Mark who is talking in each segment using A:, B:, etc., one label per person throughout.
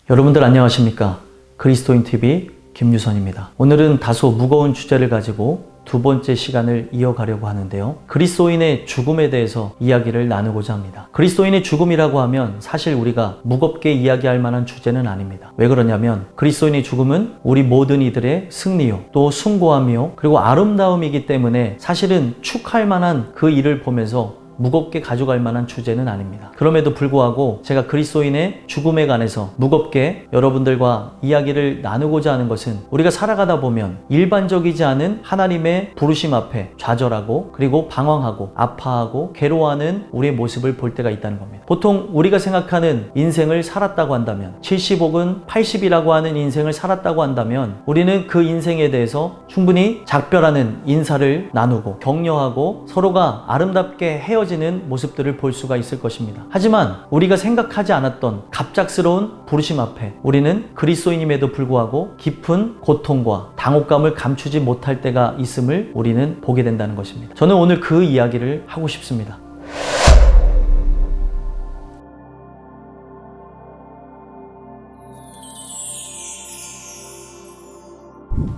A: 여러분들 안녕하십니까? 그리스도인TV 김유선입니다. 오늘은 다소 무거운 주제를 가지고 두 번째 시간을 이어가려고 하는데요. 그리스도인의 죽음에 대해서 이야기를 나누고자 합니다. 그리스도인의 죽음이라고 하면 사실 우리가 무겁게 이야기할 만한 주제는 아닙니다. 왜 그러냐면 그리스도인의 죽음은 우리 모든 이들의 승리요, 또 숭고함이요, 그리고 아름다움이기 때문에 사실은 축하할 만한 그 일을 보면서 무겁게 가져갈 만한 주제는 아닙니다. 그럼에도 불구하고 제가 그리스도인의 죽음에 관해서 무겁게 여러분들과 이야기를 나누고자 하는 것은 우리가 살아가다 보면 일반적이지 않은 하나님의 부르심 앞에 좌절하고 그리고 방황하고 아파하고 괴로워하는 우리의 모습을 볼 때가 있다는 겁니다. 보통 우리가 생각하는 인생을 살았다고 한다면 70 혹은 80이라고 하는 인생을 살았다고 한다면 우리는 그 인생에 대해서 충분히 작별하는 인사를 나누고 격려하고 서로가 아름답게 헤어지는 모습들을 볼 수가 있을 것입니다. 하지만 우리가 생각하지 않았던 갑작스러운 부르심 앞에 우리는 그리스도인임에도 불구하고 깊은 고통과 당혹감을 감추지 못할 때가 있음을 우리는 보게 된다는 것입니다. 저는 오늘 그 이야기를 하고 싶습니다.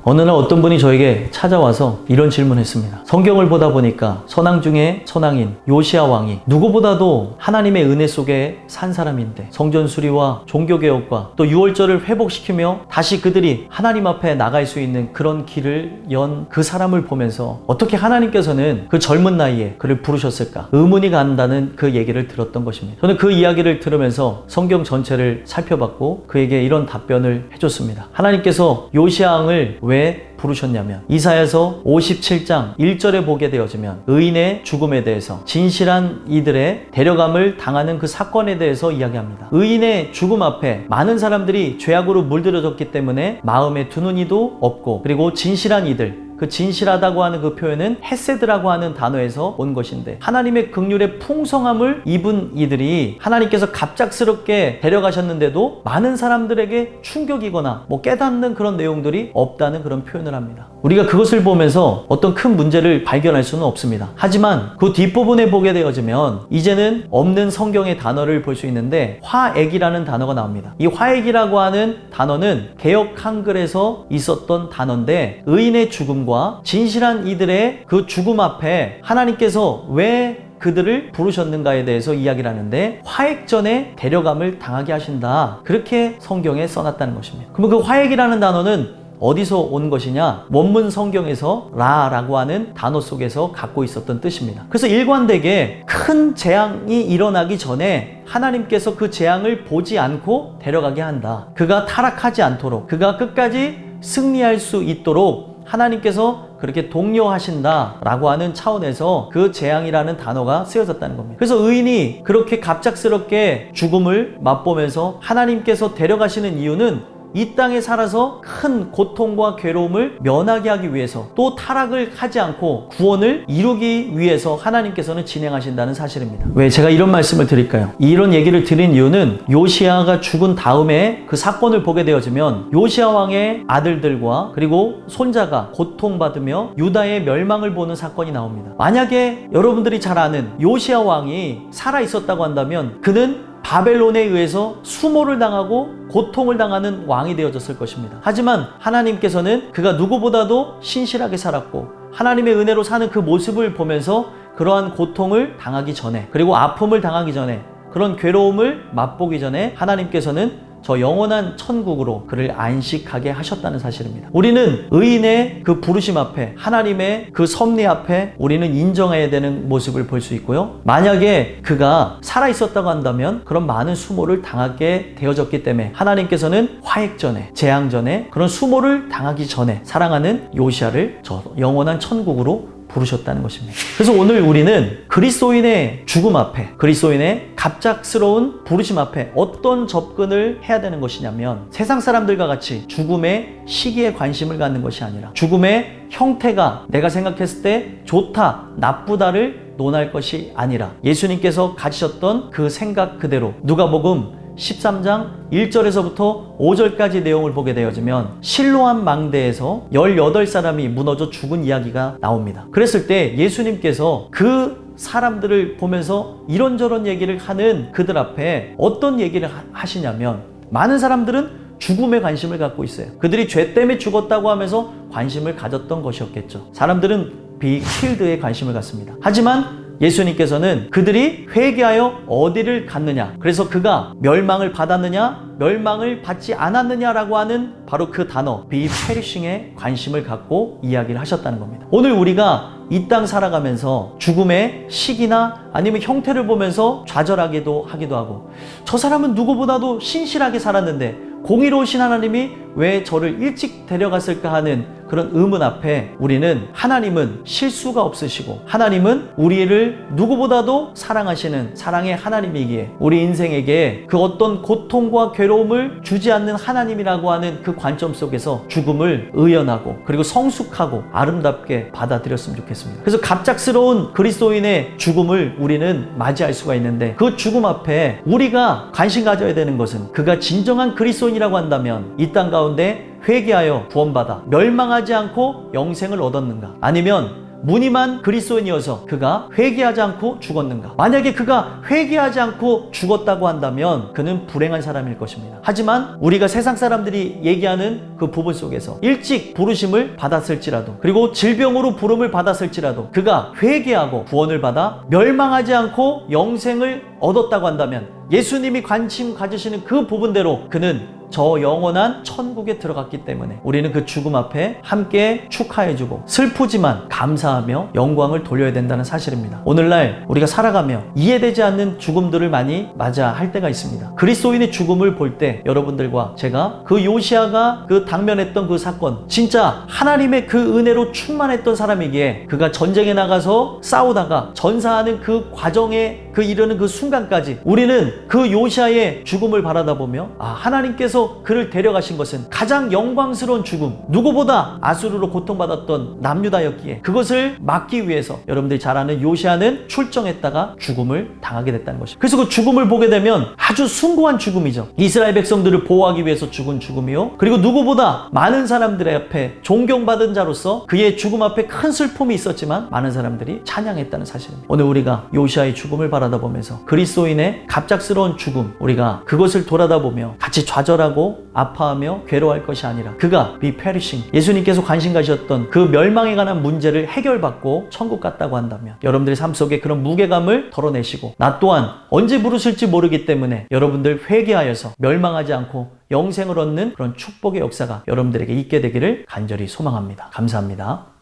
A: 어느 날 어떤 분이 저에게 찾아와서 이런 질문을 했습니다. 성경을 보다 보니까 선왕 중에 선왕인 요시야 왕이 누구보다도 하나님의 은혜 속에 산 사람인데 성전 수리와 종교개혁과 또 유월절을 회복시키며 다시 그들이 하나님 앞에 나갈 수 있는 그런 길을 연 그 사람을 보면서 어떻게 하나님께서는 그 젊은 나이에 그를 부르셨을까 의문이 간다는 그 얘기를 들었던 것입니다. 저는 그 이야기를 들으면서 성경 전체를 살펴봤고 그에게 이런 답변을 해줬습니다. 하나님께서 요시야 왕을 왜 부르셨냐면 이사야서 57장 1절에 보게 되어지면 의인의 죽음에 대해서 진실한 이들의 데려감을 당하는 그 사건에 대해서 이야기합니다. 의인의 죽음 앞에 많은 사람들이 죄악으로 물들여졌기 때문에 마음에 두는 이도 없고 그리고 진실한 이들 그 진실하다고 하는 그 표현은 헤세드라고 하는 단어에서 온 것인데 하나님의 긍휼의 풍성함을 입은 이들이 하나님께서 갑작스럽게 데려가셨는데도 많은 사람들에게 충격이거나 깨닫는 그런 내용들이 없다는 그런 표현을 합니다. 우리가 그것을 보면서 어떤 큰 문제를 발견할 수는 없습니다. 하지만 그 뒷부분에 보게 되어지면 이제는 없는 성경의 단어를 볼 수 있는데 화액이라는 단어가 나옵니다. 이 화액이라고 하는 단어는 개역 한글에서 있었던 단어인데 의인의 죽음 진실한 이들의 그 죽음 앞에 하나님께서 왜 그들을 부르셨는가에 대해서 이야기를 하는데 화액전에 데려감을 당하게 하신다. 그렇게 성경에 써놨다는 것입니다. 그러면 그 화액이라는 단어는 어디서 온 것이냐? 원문 성경에서 라라고 하는 단어 속에서 갖고 있었던 뜻입니다. 그래서 일관되게 큰 재앙이 일어나기 전에 하나님께서 그 재앙을 보지 않고 데려가게 한다. 그가 타락하지 않도록 그가 끝까지 승리할 수 있도록 하나님께서 그렇게 독려하신다라고 하는 차원에서 그 재앙이라는 단어가 쓰여졌다는 겁니다. 그래서 의인이 그렇게 갑작스럽게 죽음을 맛보면서 하나님께서 데려가시는 이유는 이 땅에 살아서 큰 고통과 괴로움을 면하게 하기 위해서 또 타락을 하지 않고 구원을 이루기 위해서 하나님께서는 진행하신다는 사실입니다. 왜 제가 이런 말씀을 드릴까요? 이런 얘기를 드린 이유는 요시야가 죽은 다음에 그 사건을 보게 되어지면 요시야 왕의 아들들과 그리고 손자가 고통받으며 유다의 멸망을 보는 사건이 나옵니다. 만약에 여러분들이 잘 아는 요시야 왕이 살아 있었다고 한다면 그는 바벨론에 의해서 수모를 당하고 고통을 당하는 왕이 되어졌을 것입니다. 하지만 하나님께서는 그가 누구보다도 신실하게 살았고 하나님의 은혜로 사는 그 모습을 보면서 그러한 고통을 당하기 전에 그리고 아픔을 당하기 전에 그런 괴로움을 맛보기 전에 하나님께서는 저 영원한 천국으로 그를 안식하게 하셨다는 사실입니다. 우리는 의인의 그 부르심 앞에 하나님의 그 섭리 앞에 우리는 인정해야 되는 모습을 볼 수 있고요. 만약에 그가 살아있었다고 한다면 그런 많은 수모를 당하게 되어졌기 때문에 하나님께서는 화액전에 재앙전에 그런 수모를 당하기 전에 사랑하는 요시야를 저 영원한 천국으로 부르셨다는 것입니다. 그래서 오늘 우리는 그리스도인의 죽음 앞에 그리스도인의 갑작스러운 부르심 앞에 어떤 접근을 해야 되는 것이냐면 세상 사람들과 같이 죽음의 시기에 관심을 갖는 것이 아니라 죽음의 형태가 내가 생각했을 때 좋다 나쁘다를 논할 것이 아니라 예수님께서 가지셨던 그 생각 그대로 누가복음 13장 1절에서부터 5절까지 내용을 보게 되어지면 실로암 망대에서 18사람이 무너져 죽은 이야기가 나옵니다. 그랬을 때 예수님께서 그 사람들을 보면서 이런저런 얘기를 하는 그들 앞에 어떤 얘기를 하시냐면 많은 사람들은 죽음에 관심을 갖고 있어요. 그들이 죄 때문에 죽었다고 하면서 관심을 가졌던 것이었겠죠. 사람들은 be killed에 관심을 갖습니다. 하지만 예수님께서는 그들이 회개하여 어디를 갔느냐, 그래서 그가 멸망을 받았느냐 멸망을 받지 않았느냐라고 하는 바로 그 단어 be perishing에 관심을 갖고 이야기를 하셨다는 겁니다. 오늘 우리가 이 땅 살아가면서 죽음의 시기나 아니면 형태를 보면서 좌절하기도 하기도 하고, 저 사람은 누구보다도 신실하게 살았는데 공의로우신 하나님이 왜 저를 일찍 데려갔을까 하는 그런 의문 앞에 우리는 하나님은 실수가 없으시고 하나님은 우리를 누구보다도 사랑하시는 사랑의 하나님이기에 우리 인생에게 그 어떤 고통과 괴로움을 주지 않는 하나님이라고 하는 그 관점 속에서 죽음을 의연하고 그리고 성숙하고 아름답게 받아들였으면 좋겠습니다. 그래서 갑작스러운 그리스도인의 죽음을 우리는 맞이할 수가 있는데, 그 죽음 앞에 우리가 관심 가져야 되는 것은 그가 진정한 그리스도인이라고 한다면 이 땅 가운데 회개하여 구원받아 멸망하지 않고 영생을 얻었는가, 아니면 무늬만 그리스도인이어서 그가 회개하지 않고 죽었는가. 만약에 그가 회개하지 않고 죽었다고 한다면 그는 불행한 사람일 것입니다. 하지만 우리가 세상 사람들이 얘기하는 그 부분 속에서 일찍 부르심을 받았을지라도, 그리고 질병으로 부름을 받았을지라도 그가 회개하고 구원을 받아 멸망하지 않고 영생을 얻었다고 한다면 예수님이 관심 가지시는 그 부분대로 그는 저 영원한 천국에 들어갔기 때문에 우리는 그 죽음 앞에 함께 축하해주고 슬프지만 감사하며 영광을 돌려야 된다는 사실입니다. 오늘날 우리가 살아가며 이해되지 않는 죽음들을 많이 맞아 할 때가 있습니다. 그리스도인의 죽음을 볼 때 여러분들과 제가 그 요시아가 그 당면했던 그 사건, 진짜 하나님의 그 은혜로 충만했던 사람이기에 그가 전쟁에 나가서 싸우다가 전사하는 그 과정에 그 이르는 그 순간까지 우리는 그 요시아의 죽음을 바라다 보며 하나님께서 그를 데려가신 것은 가장 영광스러운 죽음, 누구보다 아수르로 고통받았던 남유다였기에 그것을 막기 위해서 여러분들이 잘 아는 요시아는 출정했다가 죽음을 당하게 됐다는 것입니다. 그래서 그 죽음을 보게 되면 아주 숭고한 죽음이죠. 이스라엘 백성들을 보호하기 위해서 죽은 죽음이요, 그리고 누구보다 많은 사람들의 앞에 존경받은 자로서 그의 죽음 앞에 큰 슬픔이 있었지만 많은 사람들이 찬양했다는 사실입니다. 오늘 우리가 요시아의 죽음을 바라다 보면서 그리스도인의 갑작스러운 죽음, 우리가 그것을 돌아다 보며 같이 좌절하고 아파하며 괴로워할 것이 아니라 그가 be perishing, 예수님께서 관심 가셨던 그 멸망에 관한 문제를 해결받고 천국 갔다고 한다면 여러분들의 삶 속에 그런 무게감을 덜어내시고, 나 또한 언제 부르실지 모르기 때문에 여러분들 회개하여서 멸망하지 않고 영생을 얻는 그런 축복의 역사가 여러분들에게 있게 되기를 간절히 소망합니다. 감사합니다.